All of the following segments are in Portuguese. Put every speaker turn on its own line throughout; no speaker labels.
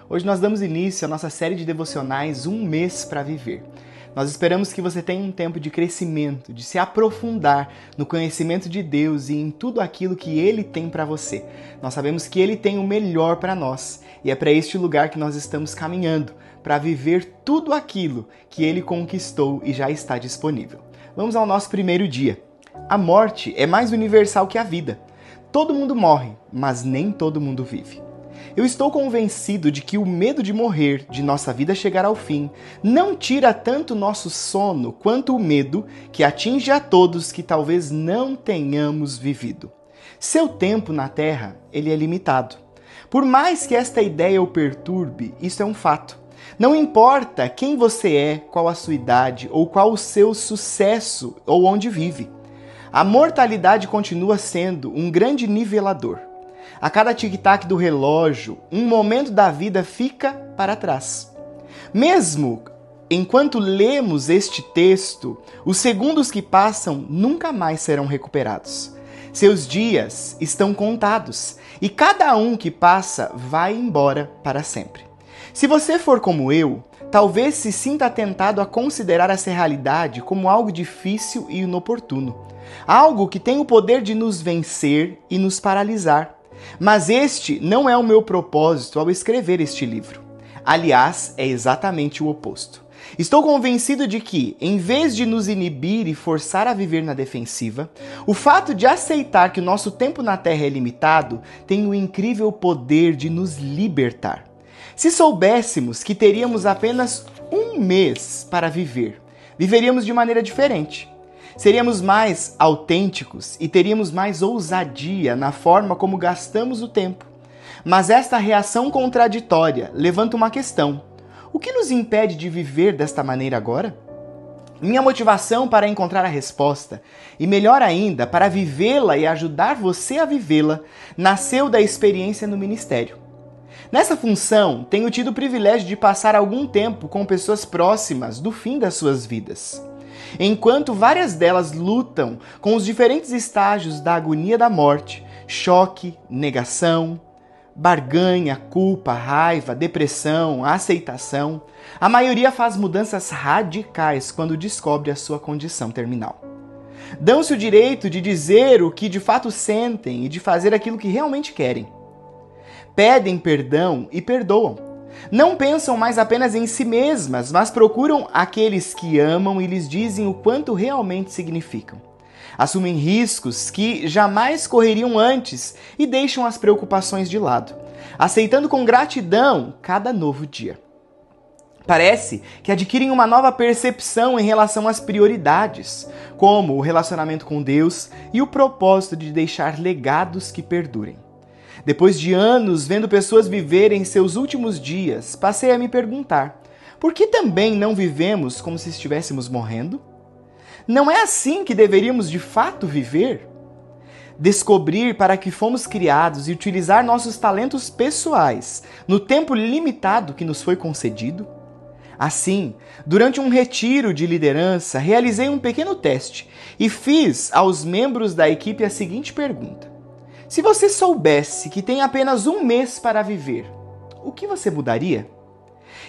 Hoje nós damos início à nossa série de devocionais Um Mês para Viver. Nós esperamos que você tenha um tempo de crescimento, de se aprofundar no conhecimento de Deus e em tudo aquilo que Ele tem para você. Nós sabemos que Ele tem o melhor para nós e é para este lugar que nós estamos caminhando, para viver tudo aquilo que Ele conquistou e já está disponível. Vamos ao nosso primeiro dia. A morte é mais universal que a vida. Todo mundo morre, mas nem todo mundo vive. Eu estou convencido de que o medo de morrer, de nossa vida chegar ao fim, não tira tanto nosso sono quanto o medo que atinge a todos que talvez não tenhamos vivido. Seu tempo na Terra, ele é limitado. Por mais que esta ideia o perturbe, isso é um fato. Não importa quem você é, qual a sua idade ou qual o seu sucesso ou onde vive. A mortalidade continua sendo um grande nivelador. A cada tic-tac do relógio, um momento da vida fica para trás. Mesmo enquanto lemos este texto, os segundos que passam nunca mais serão recuperados. Seus dias estão contados e cada um que passa vai embora para sempre. Se você for como eu, talvez se sinta tentado a considerar essa realidade como algo difícil e inoportuno. Algo que tem o poder de nos vencer e nos paralisar. Mas este não é o meu propósito ao escrever este livro. Aliás, é exatamente o oposto. Estou convencido de que, em vez de nos inibir e forçar a viver na defensiva, o fato de aceitar que o nosso tempo na Terra é limitado tem o incrível poder de nos libertar. Se soubéssemos que teríamos apenas um mês para viver, viveríamos de maneira diferente. Seríamos mais autênticos e teríamos mais ousadia na forma como gastamos o tempo. Mas esta reação contraditória levanta uma questão. O que nos impede de viver desta maneira agora? Minha motivação para encontrar a resposta, e melhor ainda, para vivê-la e ajudar você a vivê-la, nasceu da experiência no ministério. Nessa função, tenho tido o privilégio de passar algum tempo com pessoas próximas do fim das suas vidas. Enquanto várias delas lutam com os diferentes estágios da agonia da morte, choque, negação, barganha, culpa, raiva, depressão, aceitação, a maioria faz mudanças radicais quando descobre a sua condição terminal. Dão-se o direito de dizer o que de fato sentem e de fazer aquilo que realmente querem. Pedem perdão e perdoam. Não pensam mais apenas em si mesmas, mas procuram aqueles que amam e lhes dizem o quanto realmente significam. Assumem riscos que jamais correriam antes e deixam as preocupações de lado, aceitando com gratidão cada novo dia. Parece que adquirem uma nova percepção em relação às prioridades, como o relacionamento com Deus e o propósito de deixar legados que perdurem. Depois de anos vendo pessoas viverem seus últimos dias, passei a me perguntar, por que também não vivemos como se estivéssemos morrendo? Não é assim que deveríamos de fato viver? Descobrir para que fomos criados e utilizar nossos talentos pessoais no tempo limitado que nos foi concedido? Assim, durante um retiro de liderança, realizei um pequeno teste e fiz aos membros da equipe a seguinte pergunta. Se você soubesse que tem apenas um mês para viver, o que você mudaria?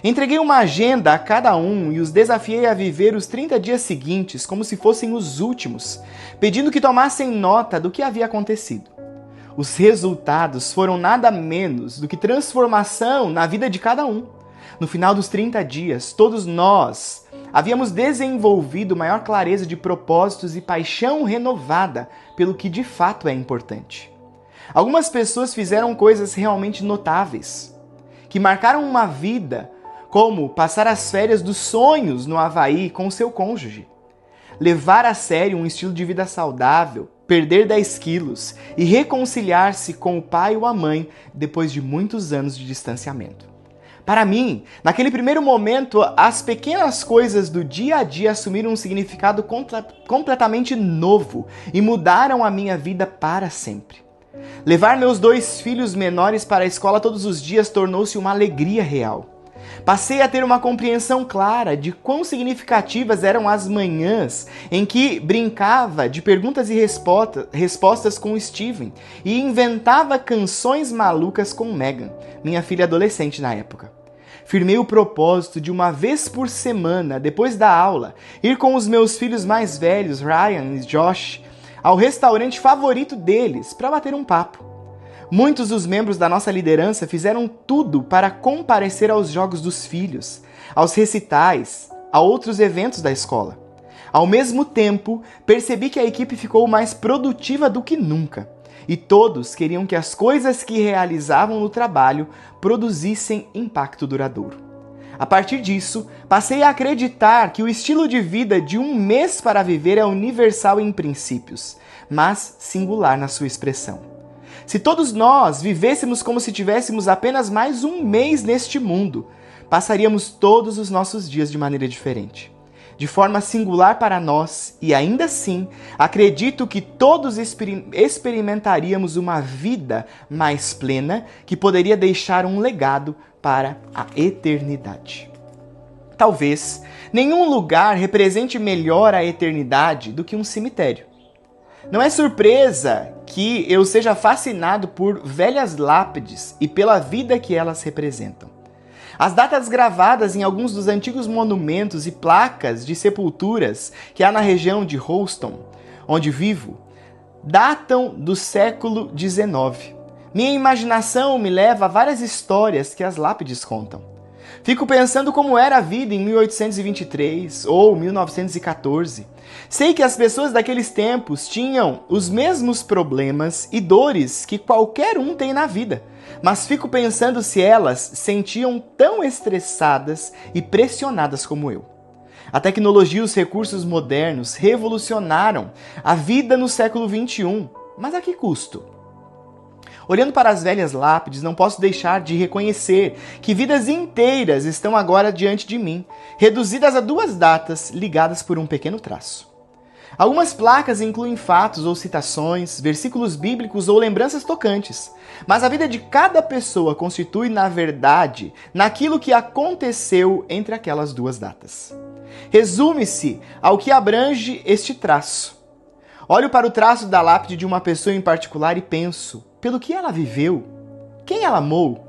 Entreguei uma agenda a cada um e os desafiei a viver os 30 dias seguintes como se fossem os últimos, pedindo que tomassem nota do que havia acontecido. Os resultados foram nada menos do que transformação na vida de cada um. No final dos 30 dias, todos nós havíamos desenvolvido maior clareza de propósitos e paixão renovada pelo que de fato é importante. Algumas pessoas fizeram coisas realmente notáveis, que marcaram uma vida, como passar as férias dos sonhos no Havaí com seu cônjuge, levar a sério um estilo de vida saudável, perder 10 quilos e reconciliar-se com o pai ou a mãe depois de muitos anos de distanciamento. Para mim, naquele primeiro momento, as pequenas coisas do dia a dia assumiram um significado completamente novo e mudaram a minha vida para sempre. Levar meus 2 filhos menores para a escola todos os dias tornou-se uma alegria real. Passei a ter uma compreensão clara de quão significativas eram as manhãs em que brincava de perguntas e respostas com o Steven e inventava canções malucas com Megan, minha filha adolescente na época. Firmei o propósito de uma vez por semana, depois da aula, ir com os meus filhos mais velhos, Ryan e Josh, ao restaurante favorito deles para bater um papo. Muitos dos membros da nossa liderança fizeram tudo para comparecer aos jogos dos filhos, aos recitais, a outros eventos da escola. Ao mesmo tempo, percebi que a equipe ficou mais produtiva do que nunca, e todos queriam que as coisas que realizavam no trabalho produzissem impacto duradouro. A partir disso, passei a acreditar que o estilo de vida de um mês para viver é universal em princípios, mas singular na sua expressão. Se todos nós vivêssemos como se tivéssemos apenas mais um mês neste mundo, passaríamos todos os nossos dias de maneira diferente. De forma singular para nós, e ainda assim, acredito que todos experimentaríamos uma vida mais plena que poderia deixar um legado para a eternidade. Talvez nenhum lugar represente melhor a eternidade do que um cemitério. Não é surpresa que eu seja fascinado por velhas lápides e pela vida que elas representam. As datas gravadas em alguns dos antigos monumentos e placas de sepulturas que há na região de Houston, onde vivo, datam do século XIX. Minha imaginação me leva a várias histórias que as lápides contam. Fico pensando como era a vida em 1823 ou 1914. Sei que as pessoas daqueles tempos tinham os mesmos problemas e dores que qualquer um tem na vida, mas fico pensando se elas sentiam tão estressadas e pressionadas como eu. A tecnologia e os recursos modernos revolucionaram a vida no século XXI, mas a que custo? Olhando para as velhas lápides, não posso deixar de reconhecer que vidas inteiras estão agora diante de mim, reduzidas a 2 datas ligadas por um pequeno traço. Algumas placas incluem fatos ou citações, versículos bíblicos ou lembranças tocantes, mas a vida de cada pessoa constitui, na verdade, naquilo que aconteceu entre aquelas 2 datas. Resume-se ao que abrange este traço. Olho para o traço da lápide de uma pessoa em particular e penso: pelo que ela viveu? Quem ela amou?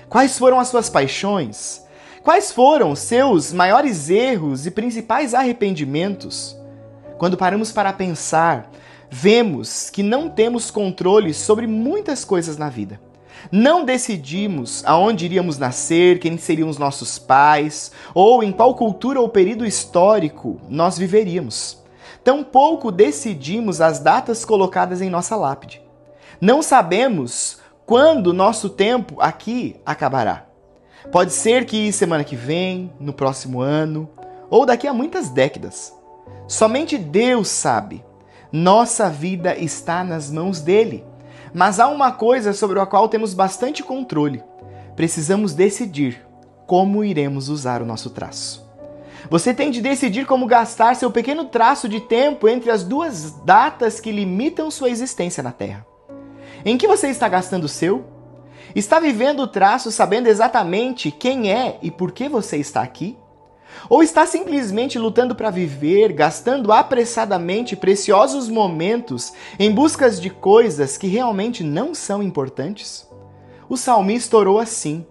Quais foram as suas paixões? Quais foram seus maiores erros e principais arrependimentos? Quando paramos para pensar, vemos que não temos controle sobre muitas coisas na vida. Não decidimos aonde iríamos nascer, quem seriam os nossos pais, ou em qual cultura ou período histórico nós viveríamos. Tampouco decidimos as datas colocadas em nossa lápide. Não sabemos quando nosso tempo aqui acabará. Pode ser que semana que vem, no próximo ano, ou daqui a muitas décadas. Somente Deus sabe. Nossa vida está nas mãos dele. Mas há uma coisa sobre a qual temos bastante controle. Precisamos decidir como iremos usar o nosso traço. Você tem de decidir como gastar seu pequeno traço de tempo entre as 2 datas que limitam sua existência na Terra. Em que você está gastando o seu? Está vivendo o traço sabendo exatamente quem é e por que você está aqui? Ou está simplesmente lutando para viver, gastando apressadamente preciosos momentos em busca de coisas que realmente não são importantes? O salmista orou assim: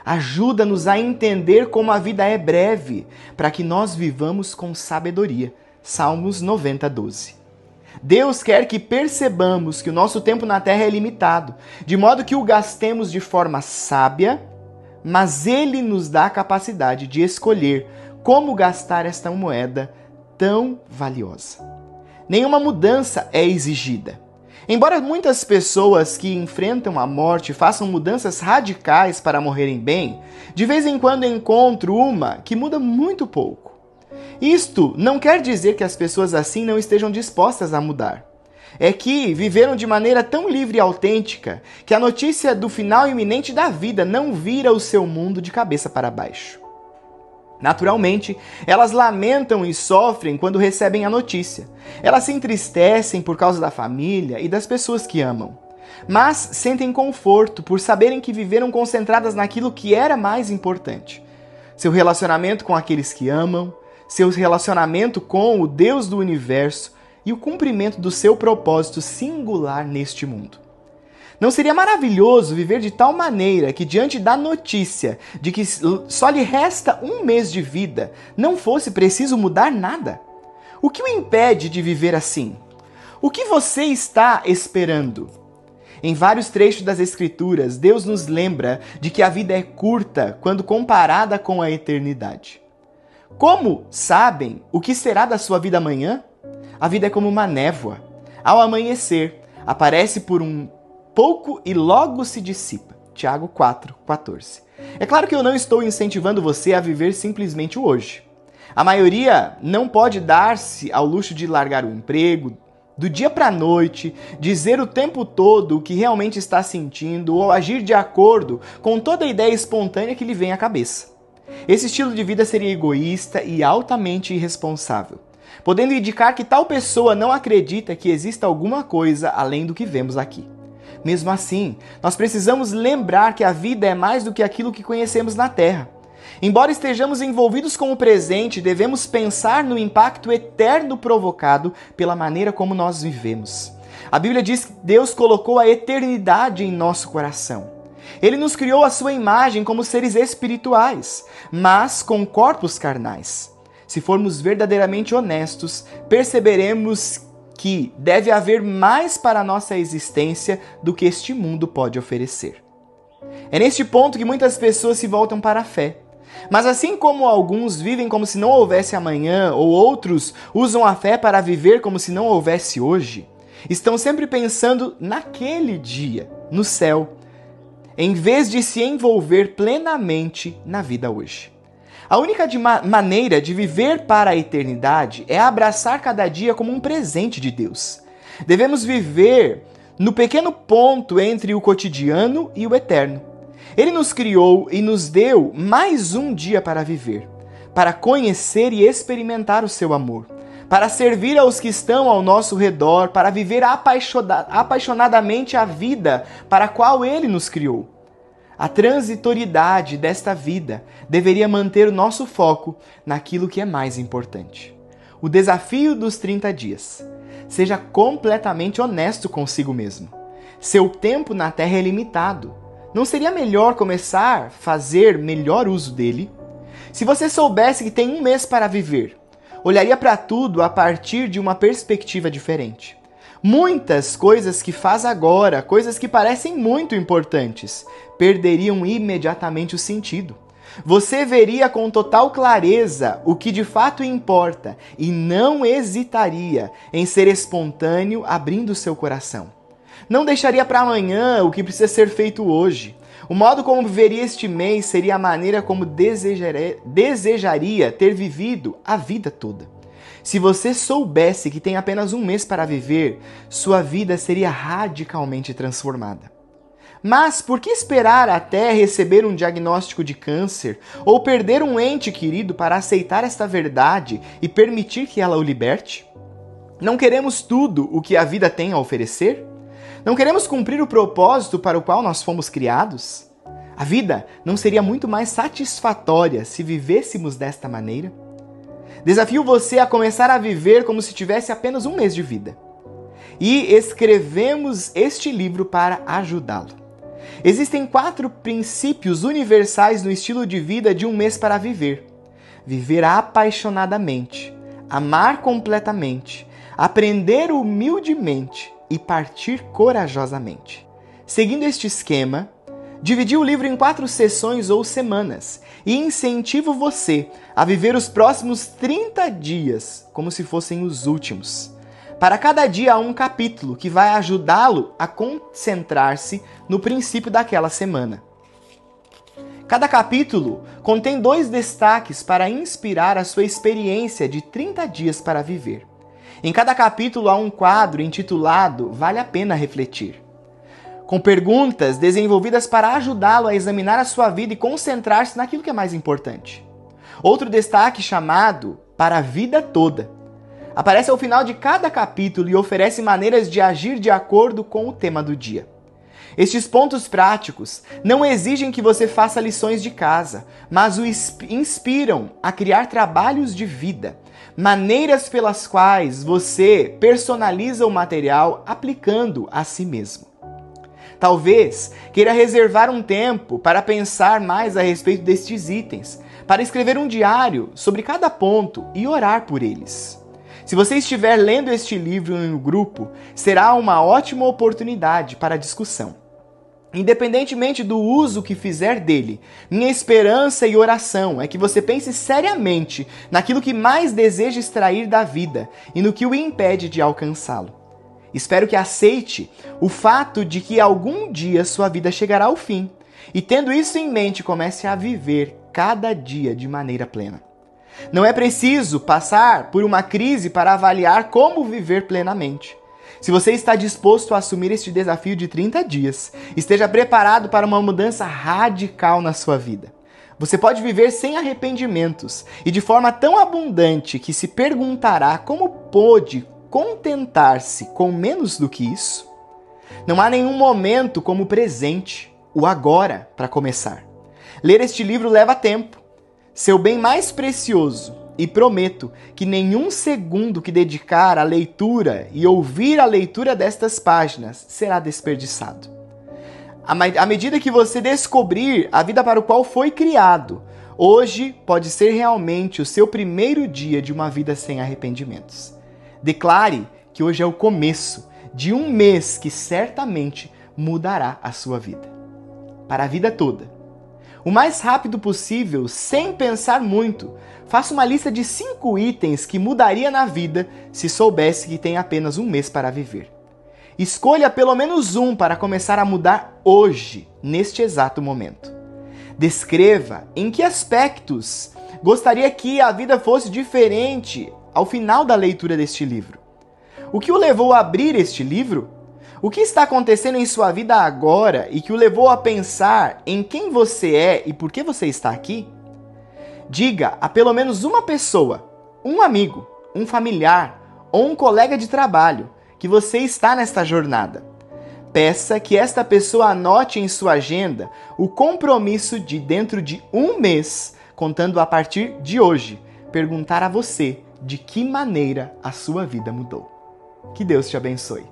ajuda-nos a entender como a vida é breve, para que nós vivamos com sabedoria. Salmos 90, 12. Deus quer que percebamos que o nosso tempo na Terra é limitado, de modo que o gastemos de forma sábia, mas Ele nos dá a capacidade de escolher como gastar esta moeda tão valiosa. Nenhuma mudança é exigida. Embora muitas pessoas que enfrentam a morte façam mudanças radicais para morrerem bem, de vez em quando encontro uma que muda muito pouco. Isto não quer dizer que as pessoas assim não estejam dispostas a mudar. É que viveram de maneira tão livre e autêntica que a notícia do final iminente da vida não vira o seu mundo de cabeça para baixo. Naturalmente, elas lamentam e sofrem quando recebem a notícia. Elas se entristecem por causa da família e das pessoas que amam. Mas sentem conforto por saberem que viveram concentradas naquilo que era mais importante: seu relacionamento com aqueles que amam, seu relacionamento com o Deus do universo e o cumprimento do seu propósito singular neste mundo. Não seria maravilhoso viver de tal maneira que, diante da notícia de que só lhe resta um mês de vida, não fosse preciso mudar nada? O que o impede de viver assim? O que você está esperando? Em vários trechos das Escrituras, Deus nos lembra de que a vida é curta quando comparada com a eternidade. Como sabem o que será da sua vida amanhã? A vida é como uma névoa. Ao amanhecer, aparece por um pouco e logo se dissipa. Tiago 4:14. É claro que eu não estou incentivando você a viver simplesmente o hoje. A maioria não pode dar-se ao luxo de largar o emprego, do dia para a noite, dizer o tempo todo o que realmente está sentindo ou agir de acordo com toda a ideia espontânea que lhe vem à cabeça. Esse estilo de vida seria egoísta e altamente irresponsável, podendo indicar que tal pessoa não acredita que exista alguma coisa além do que vemos aqui. Mesmo assim, nós precisamos lembrar que a vida é mais do que aquilo que conhecemos na Terra. Embora estejamos envolvidos com o presente, devemos pensar no impacto eterno provocado pela maneira como nós vivemos. A Bíblia diz que Deus colocou a eternidade em nosso coração. Ele nos criou à sua imagem como seres espirituais, mas com corpos carnais. Se formos verdadeiramente honestos, perceberemos que deve haver mais para a nossa existência do que este mundo pode oferecer. É neste ponto que muitas pessoas se voltam para a fé. Mas assim como alguns vivem como se não houvesse amanhã, ou outros usam a fé para viver como se não houvesse hoje, estão sempre pensando naquele dia, no céu, em vez de se envolver plenamente na vida hoje. A única maneira de viver para a eternidade é abraçar cada dia como um presente de Deus. Devemos viver no pequeno ponto entre o cotidiano e o eterno. Ele nos criou e nos deu mais um dia para viver, para conhecer e experimentar o seu amor, para servir aos que estão ao nosso redor, para viver apaixonadamente a vida para a qual Ele nos criou. A transitoriedade desta vida deveria manter o nosso foco naquilo que é mais importante. O desafio dos 30 dias. Seja completamente honesto consigo mesmo. Seu tempo na Terra é limitado. Não seria melhor começar a fazer melhor uso dele? Se você soubesse que tem um mês para viver, olharia para tudo a partir de uma perspectiva diferente. Muitas coisas que faz agora, coisas que parecem muito importantes, perderiam imediatamente o sentido. Você veria com total clareza o que de fato importa e não hesitaria em ser espontâneo abrindo seu coração. Não deixaria para amanhã o que precisa ser feito hoje. O modo como viveria este mês seria a maneira como desejaria ter vivido a vida toda. Se você soubesse que tem apenas um mês para viver, sua vida seria radicalmente transformada. Mas por que esperar até receber um diagnóstico de câncer ou perder um ente querido para aceitar esta verdade e permitir que ela o liberte? Não queremos tudo o que a vida tem a oferecer? Não queremos cumprir o propósito para o qual nós fomos criados? A vida não seria muito mais satisfatória se vivêssemos desta maneira? Desafio você a começar a viver como se tivesse apenas um mês de vida. E escrevemos este livro para ajudá-lo. Existem 4 princípios universais no estilo de vida de um mês para viver. Viver apaixonadamente, amar completamente, aprender humildemente e partir corajosamente. Seguindo este esquema, dividi o livro em 4 sessões ou semanas e incentivo você a viver os próximos 30 dias como se fossem os últimos. Para cada dia há um capítulo que vai ajudá-lo a concentrar-se no princípio daquela semana. Cada capítulo contém 2 destaques para inspirar a sua experiência de 30 dias para viver. Em cada capítulo há um quadro intitulado Vale a Pena Refletir, com perguntas desenvolvidas para ajudá-lo a examinar a sua vida e concentrar-se naquilo que é mais importante. Outro destaque chamado Para a Vida Toda aparece ao final de cada capítulo e oferece maneiras de agir de acordo com o tema do dia. Estes pontos práticos não exigem que você faça lições de casa, mas o inspiram a criar trabalhos de vida, maneiras pelas quais você personaliza o material aplicando a si mesmo. Talvez queira reservar um tempo para pensar mais a respeito destes itens, para escrever um diário sobre cada ponto e orar por eles. Se você estiver lendo este livro em um grupo, será uma ótima oportunidade para discussão. Independentemente do uso que fizer dele, minha esperança e oração é que você pense seriamente naquilo que mais deseja extrair da vida e no que o impede de alcançá-lo. Espero que aceite o fato de que algum dia sua vida chegará ao fim e, tendo isso em mente, comece a viver cada dia de maneira plena. Não é preciso passar por uma crise para avaliar como viver plenamente. Se você está disposto a assumir este desafio de 30 dias, esteja preparado para uma mudança radical na sua vida. Você pode viver sem arrependimentos e de forma tão abundante que se perguntará como pôde contentar-se com menos do que isso. Não há nenhum momento como o presente, o agora, para começar. Ler este livro leva tempo, seu bem mais precioso, e prometo que nenhum segundo que dedicar à leitura e ouvir a leitura destas páginas será desperdiçado. À medida que você descobrir a vida para o qual foi criado, hoje pode ser realmente o seu primeiro dia de uma vida sem arrependimentos. Declare que hoje é o começo de um mês que certamente mudará a sua vida, para a vida toda. O mais rápido possível, sem pensar muito, faça uma lista de 5 itens que mudaria na vida se soubesse que tem apenas um mês para viver. Escolha pelo menos um para começar a mudar hoje, neste exato momento. Descreva em que aspectos gostaria que a vida fosse diferente ao final da leitura deste livro. O que o levou a abrir este livro? O que está acontecendo em sua vida agora e que o levou a pensar em quem você é e por que você está aqui? Diga a pelo menos uma pessoa, um amigo, um familiar ou um colega de trabalho que você está nesta jornada. Peça que esta pessoa anote em sua agenda o compromisso de, dentro de um mês, contando a partir de hoje, perguntar a você de que maneira a sua vida mudou. Que Deus te abençoe.